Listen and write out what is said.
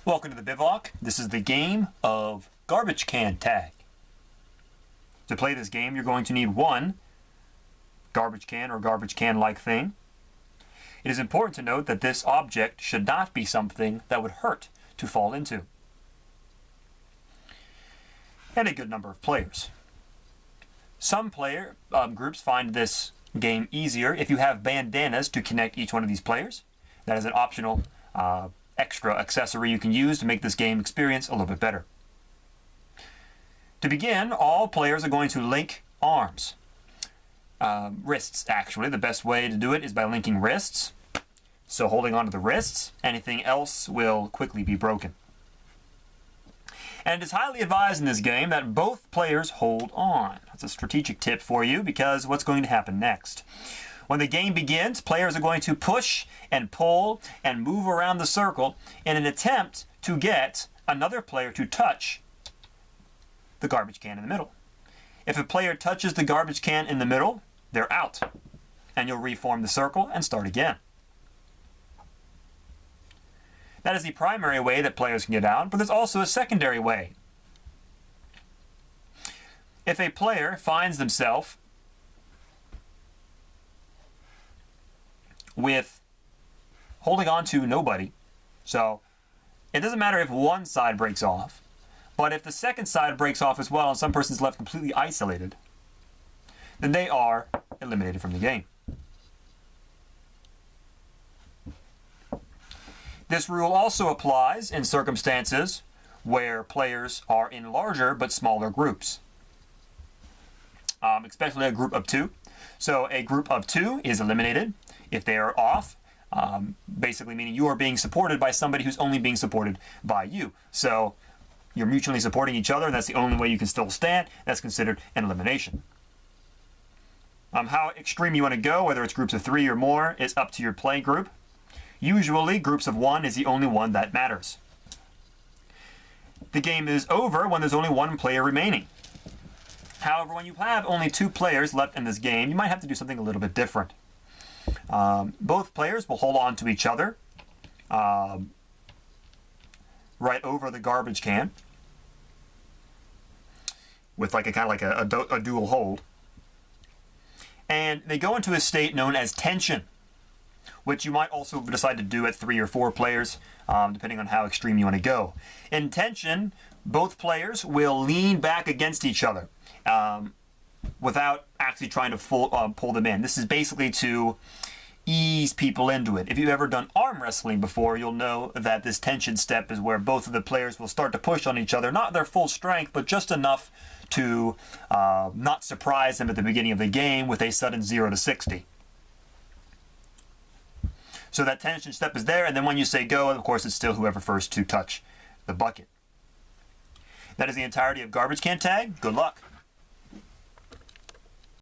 Welcome to the Bivouac. This is the game of garbage can tag. To play this game, you're going to need one garbage can or garbage can-like thing. It is important to note that this object should not be something that would hurt to fall into. And a good number of players. Some player groups find this game easier if you have bandanas to connect each one of these players. That is an optional extra accessory you can use to make this game experience a little bit better. To begin, all players are going to link arms. Wrists, actually. The best way to do it is by linking wrists. So holding onto the wrists, anything else will quickly be broken. And it is highly advised in this game that both players hold on. That's a strategic tip for you because what's going to happen next? When the game begins, players are going to push and pull and move around the circle in an attempt to get another player to touch the garbage can in the middle. If a player touches the garbage can in the middle, they're out. And you'll reform the circle and start again. That is the primary way that players can get out, but there's also a secondary way. If a player finds themselves with holding on to nobody, so it doesn't matter if one side breaks off, but if the second side breaks off as well and some person's left completely isolated, then they are eliminated from the game. This rule also applies in circumstances where players are in larger but smaller groups, especially a group of two. So a group of two is eliminated if they are off, basically meaning you are being supported by somebody who's only being supported by you. So you're mutually supporting each other, and that's the only way you can still stand. That's considered an elimination. How extreme you want to go, whether it's groups of three or more, is up to your play group. Usually, groups of one is the only one that matters. The game is over when there's only one player remaining. However, when you have only two players left in this game, you might have to do something a little bit different. Both players will hold on to each other right over the garbage can with like a dual hold. And they go into a state known as tension, which you might also decide to do at 3 or 4 players, depending on how extreme you want to go. In tension, both players will lean back against each other without actually trying to pull them in. This is basically to ease people into it. If you've ever done arm wrestling before, you'll know that this tension step is where both of the players will start to push on each other, not their full strength, but just enough to not surprise them at the beginning of the game with a sudden 0 to 60. So that tension step is there, and then when you say go, of course, it's still whoever first to touch the bucket. That is the entirety of Garbage Can Tag. Good luck.